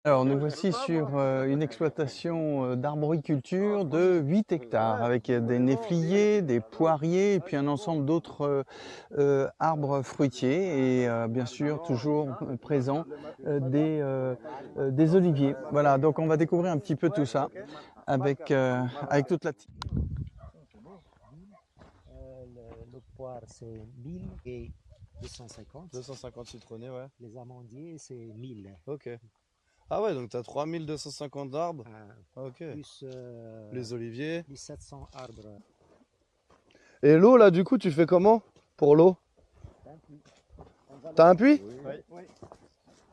Alors nous voici sur une exploitation d'arboriculture de 8 hectares avec des néfliers, des poiriers et puis un ensemble d'autres arbres fruitiers et bien sûr toujours présent des oliviers. Voilà, donc on va découvrir un petit peu tout ça avec toute la team. Le poire c'est 1000 et 250. 250 citronnés, ouais. Les amandiers c'est 1000. Ok. Ah ouais, donc tu as 3250 arbres. Ok. Plus les oliviers. plus 700 arbres. Et l'eau là, du coup, tu fais comment pour l'eau? T'as un puits? Oui. Oui.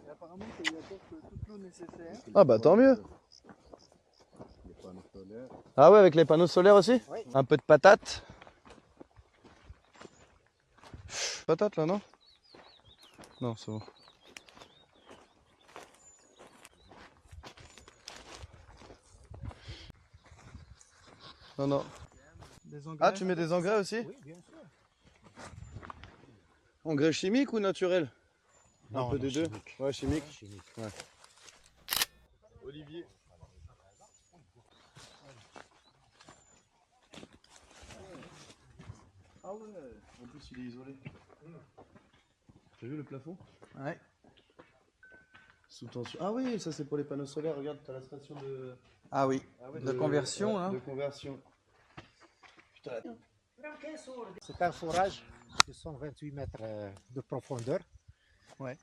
Et apparemment, il y a toute l'eau nécessaire. Ah bah tant mieux. Ah ouais, avec les panneaux solaires aussi? Oui. Un peu de patates. Patates là, non? Non, c'est bon. Non, non. Ah, tu mets des engrais aussi? Oui, bien sûr. Engrais chimiques ou naturels? Non, un peu des deux? chimique. Ouais, chimique. Chimique. Ouais. Olivier. Ah ouais, en plus il est isolé. T'as vu le plafond? Ouais. Sous tension. Ah oui, ça c'est pour les panneaux solaires, regarde, t'as la station de... Ah oui, ouais, de conversion là. De conversion. Putain. C'est un forage de 128 mètres de profondeur. Ouais.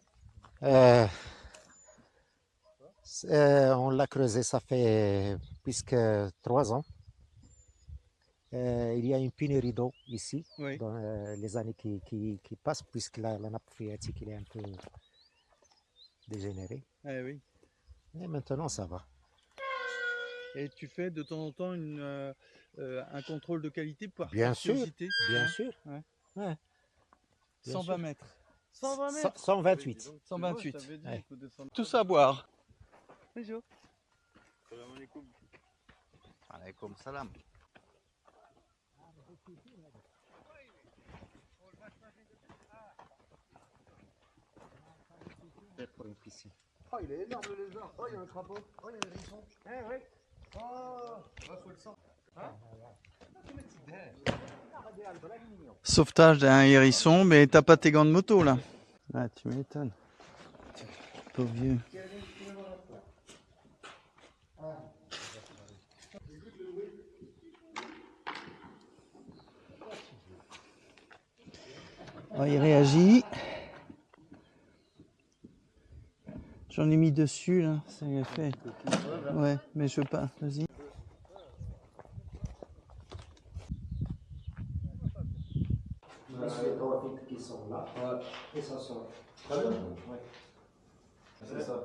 On l'a creusé, ça fait presque 3 ans. Il y a une pénurie d'eau ici, Oui. dans les années qui passent, puisque la nappe phréatique il est un peu dégénérée. Eh oui. Et maintenant, ça va. Et tu fais de temps en temps un contrôle de qualité par Bien sûr, curiosité? bien Ouais. sûr. Ouais. Ouais. Bien 120 sûr. mètres. 120 mètres 128. 128. Ouais. Tout ça à boire. Bonjour. Alaikum salam. Pour une piscine. Oh, il est énorme le lézard. Oh, il y a un crapaud. Oh, il y a des hérissons. Eh oui. Oh, faut le sang. Sauvetage d'un hérisson, mais t'as pas tes gants de moto là. Ah, tu m'étonnes. Pauvre vieux. Oh, il réagit. J'en ai mis dessus là, ça y est fait. Ouais, mais je veux pas. Vas-y. Les graphiques qui sont là, et ça sort. Très bien. Ouais. C'est ça.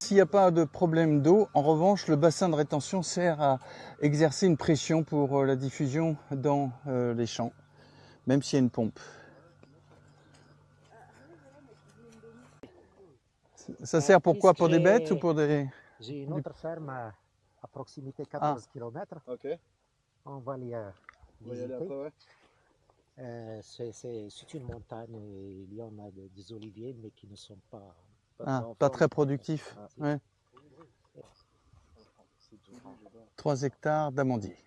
S'il n'y a pas de problème d'eau, en revanche, le bassin de rétention sert à exercer une pression pour la diffusion dans les champs, même s'il y a une pompe. Ça sert pour quoi? Pour des bêtes ou pour des... J'ai une autre ferme à proximité, 14 km. Ok. On va y On va y aller après, visiter. ouais. C'est une montagne et il y en a des oliviers, mais qui ne sont pas... Pas très productif. Ouais. 3 hectares d'amandiers.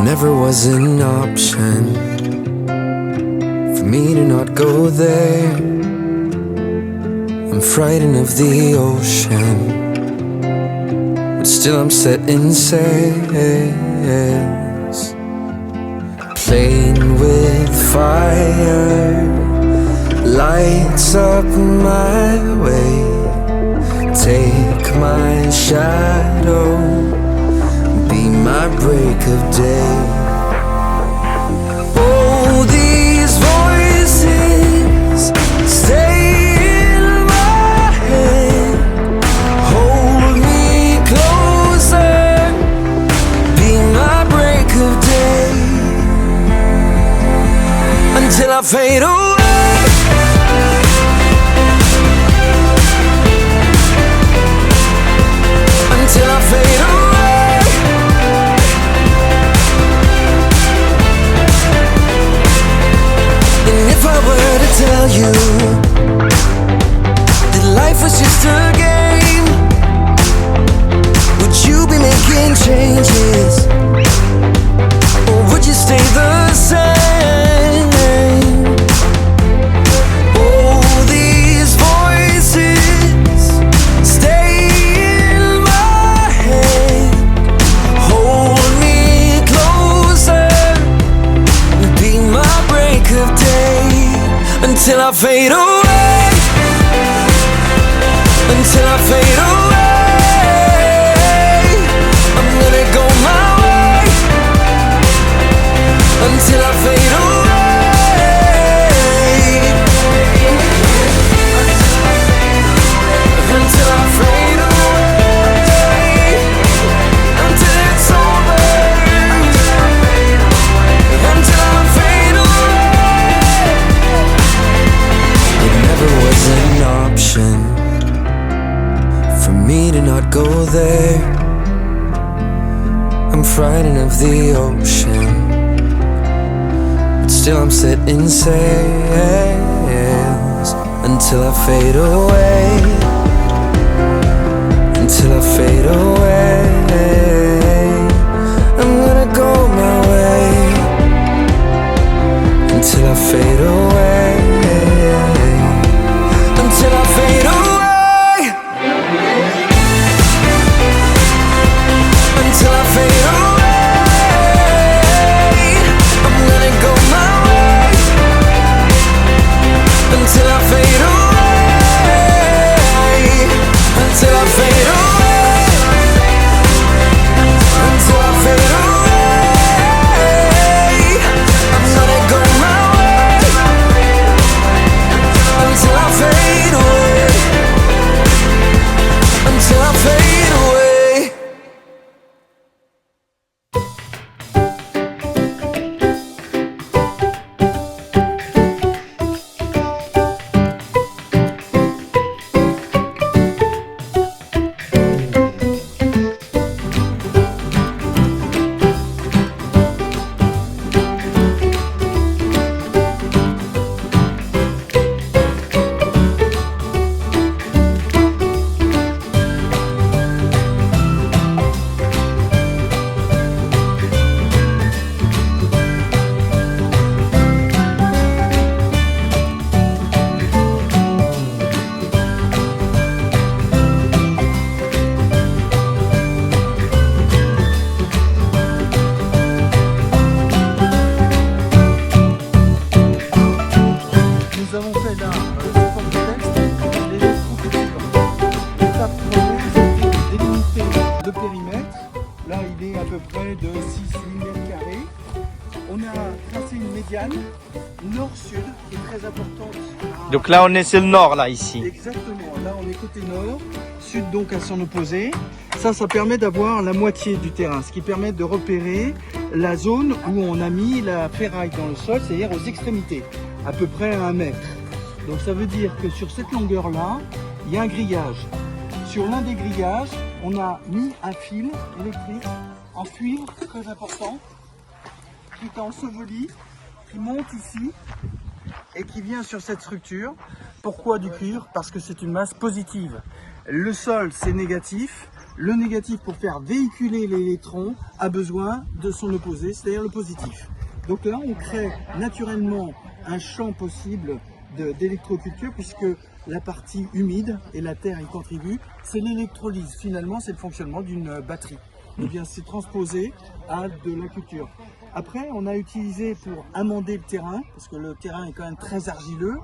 Never was an option for me to not go there. I'm frightened of the ocean, but still I'm setting sails. Playing with fire lights up my way. Take my shadow, be my break of day. Oh, these voices stay in my head. Hold me closer, be my break of day. Until I fade away. I fade away, until I fade away. I'm gonna go my way, until I fade away. Until I fade away, until it's over, until I fade away. It never was an option for me to not go there. I'm frightened of the ocean, but still I'm setting sails until I fade away. Until I fade away, I'm gonna go my way. Until I fade away, until I fade away, until I fade away. I'm gonna go my way, until I fade away, until I fade away. Là, il est à peu près de 6-8 mètres carrés. On a tracé une médiane nord-sud qui est très importante. Donc là, on est sur le nord, là, ici. Exactement. Là, on est côté nord, sud donc à son opposé. Ça permet d'avoir la moitié du terrain, ce qui permet de repérer la zone où on a mis la ferraille dans le sol, c'est-à-dire aux extrémités, à peu près à 1 mètre. Donc ça veut dire que sur cette longueur-là, il y a un grillage. Sur l'un des grillages, on a mis un fil électrique en cuivre très important qui est enseveli, qui monte ici et qui vient sur cette structure. Pourquoi du cuivre? Parce que c'est une masse positive. Le sol, c'est négatif. Le négatif, pour faire véhiculer l'électron, a besoin de son opposé, c'est-à-dire le positif. Donc là, on crée naturellement un champ possible d'électroculture puisque la partie humide, et la terre y contribue, c'est l'électrolyse. Finalement, c'est le fonctionnement d'une batterie. Eh bien, c'est transposé à de la culture. Après, on a utilisé pour amender le terrain, parce que le terrain est quand même très argileux,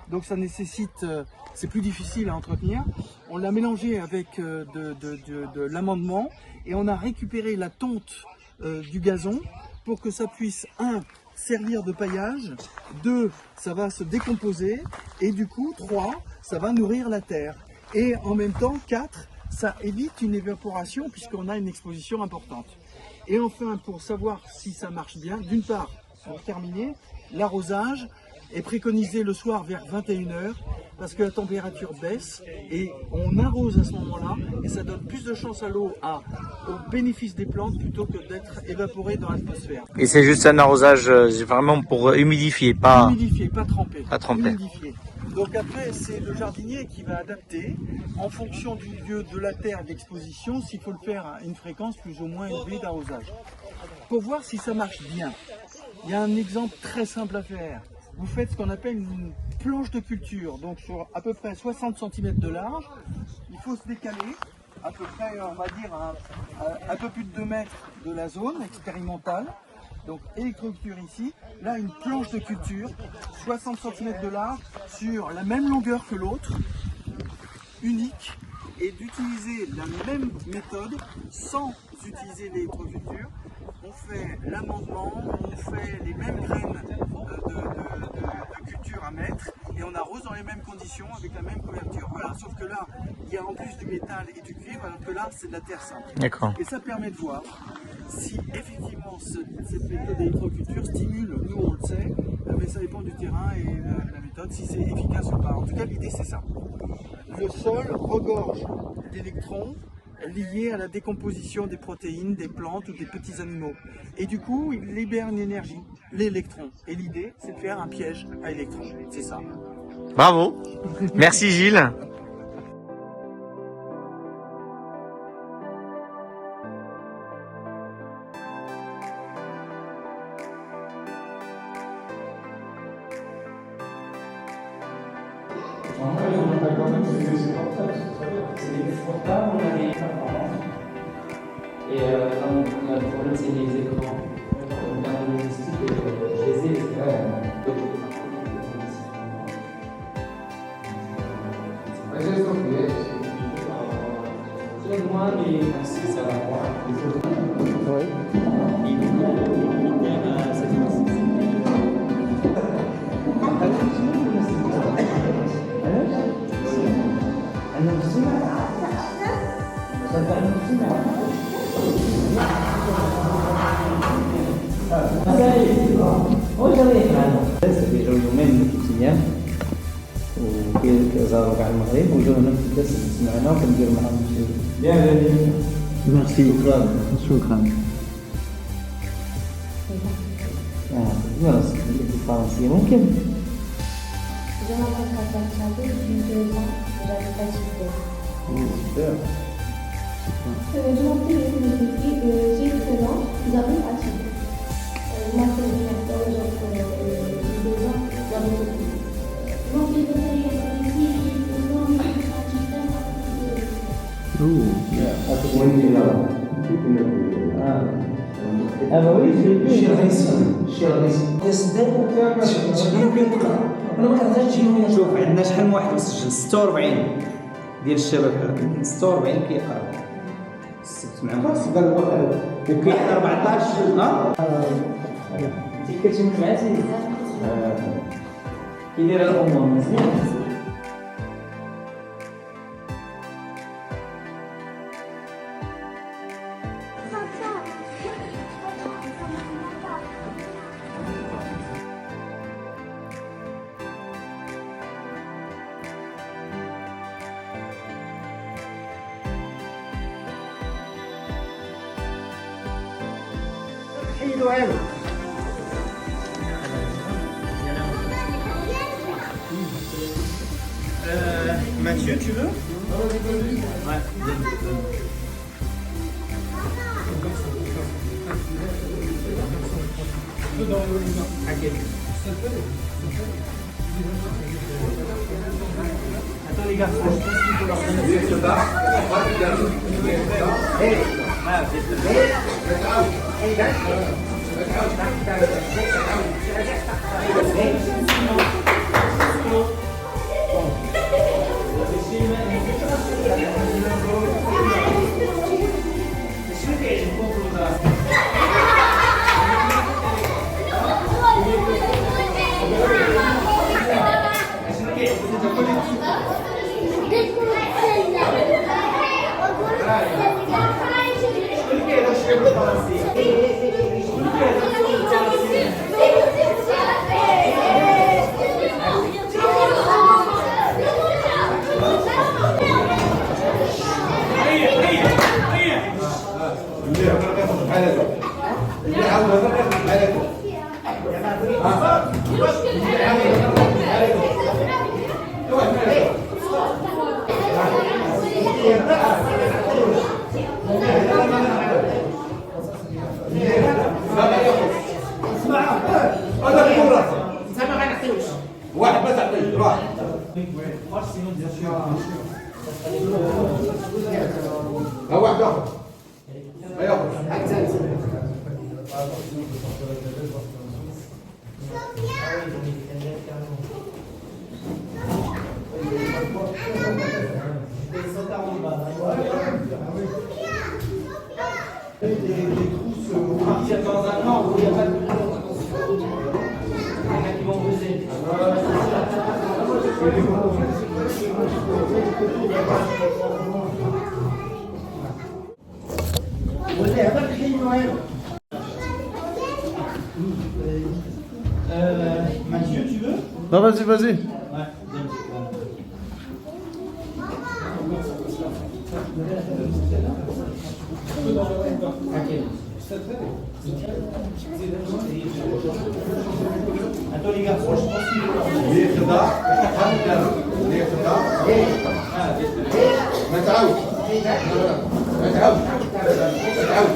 donc ça nécessite, c'est plus difficile à entretenir. On l'a mélangé avec de l'amendement et on a récupéré la tonte du gazon pour que ça puisse, 1, servir de paillage, 2, ça va se décomposer et du coup, 3, ça va nourrir la terre. Et en même temps, 4, ça évite une évaporation puisqu'on a une exposition importante. Et enfin, pour savoir si ça marche bien, d'une part, pour terminer, l'arrosage est préconisé le soir vers 21 h parce que la température baisse et on arrose à ce moment-là et ça donne plus de chance à l'eau au bénéfice des plantes plutôt que d'être évaporée dans l'atmosphère. Et c'est juste un arrosage vraiment pour humidifier, pas... Humidifier, pas tremper. Pas tremper. Humidifier. Donc après, c'est le jardinier qui va adapter en fonction du lieu, de la terre, d'exposition, s'il faut le faire à une fréquence plus ou moins élevée d'arrosage. Pour voir si ça marche bien, il y a un exemple très simple à faire. Vous faites ce qu'on appelle une planche de culture, donc sur à peu près 60 cm de large. Il faut se décaler, à peu près, on va dire, un peu plus de 2 mètres de la zone expérimentale. Donc électroculture ici, là une planche de culture, 60 cm de large, sur la même longueur que l'autre, unique, et d'utiliser la même méthode sans utiliser l'électroculture. On fait l'amendement, on fait les mêmes graines de culture à mettre et on arrose dans les mêmes conditions avec la même couverture. Voilà, sauf que là, il y a en plus du métal et du cuivre, alors que là, c'est de la terre simple. D'accord. Et ça permet de voir si effectivement cette méthode d'électroculture stimule, nous on le sait, mais ça dépend du terrain et de la méthode, si c'est efficace ou pas. En tout cas, l'idée c'est ça. Le sol regorge d'électrons liés à la décomposition des protéines, des plantes ou des petits animaux. Et du coup, il libère une énergie, l'électron. Et l'idée, c'est de faire un piège à électrons. C'est ça. Bravo. Merci Gilles. C'est confortable, on a des performances. Et quand le problème, c'est les écrans. Dans la logistique, je les ai, c'est moi, mais aussi ça va voir. Oui. بيجوا يومين ثلاث ايام وكيزاروا كاع المغرب وجاو هنا في الدرس سمعنا وكنديروا معاهم شي Merci. شكرا. دراسة الفرنسية ممكن Je m'appelle Katia Tchadou, j'ai 2 ans, j'habite à Super. super. Je m'appelle Yves j'ai 13 ans, j'habite à Super. Je m'appelle Jonathan, j'ai 2 ans, j'habite à Super. Je m'appelle Valérie, j'ai 12 ans, j'habite à Super. Ah bah oui, j'ai vu. شي رئيس تبين بين تقرا انا ما كنعرفش تجيني. شوف عندنا شحال من واحد مسجل 46 ديال الشبكه، يمكن 46 كيقرا السبت مع وكاين 14 انت كتمشي مع سيدي كيدير الامور مزيان. Mathieu, tu veux? Ouais. Attends les gars, واحد ما تعطيه روح. ها واحد اخر. Partir dans un nord où il n'y a pas de il y en a qui vont buzzer. Mathieu, tu veux? Non, vas-y, vas-y. Ouais. Attends les garçons, je pense qu'il faut. ليه خداع؟ ليه خداع؟ ما تعود ما تعود ما تعود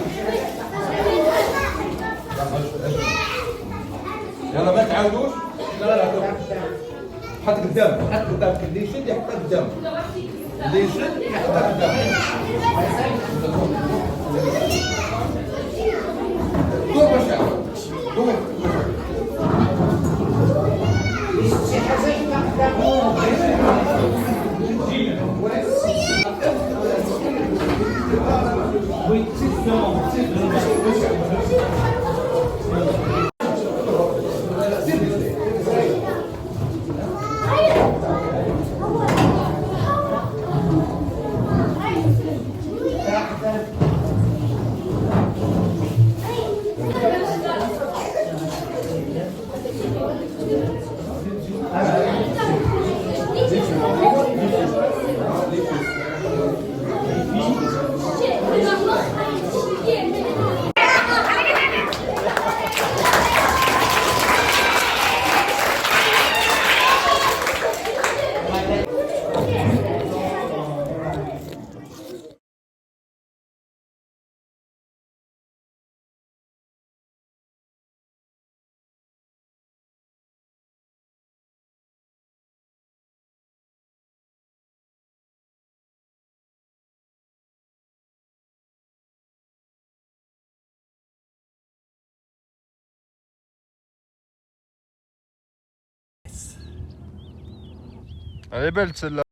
يلا ما تعودوش لا لا حط قدام حط قدامك اللي يشد يحط قدام اللي يشد يحط قدام دور باش دور Oui, c'est différent. Elle est belle celle-là.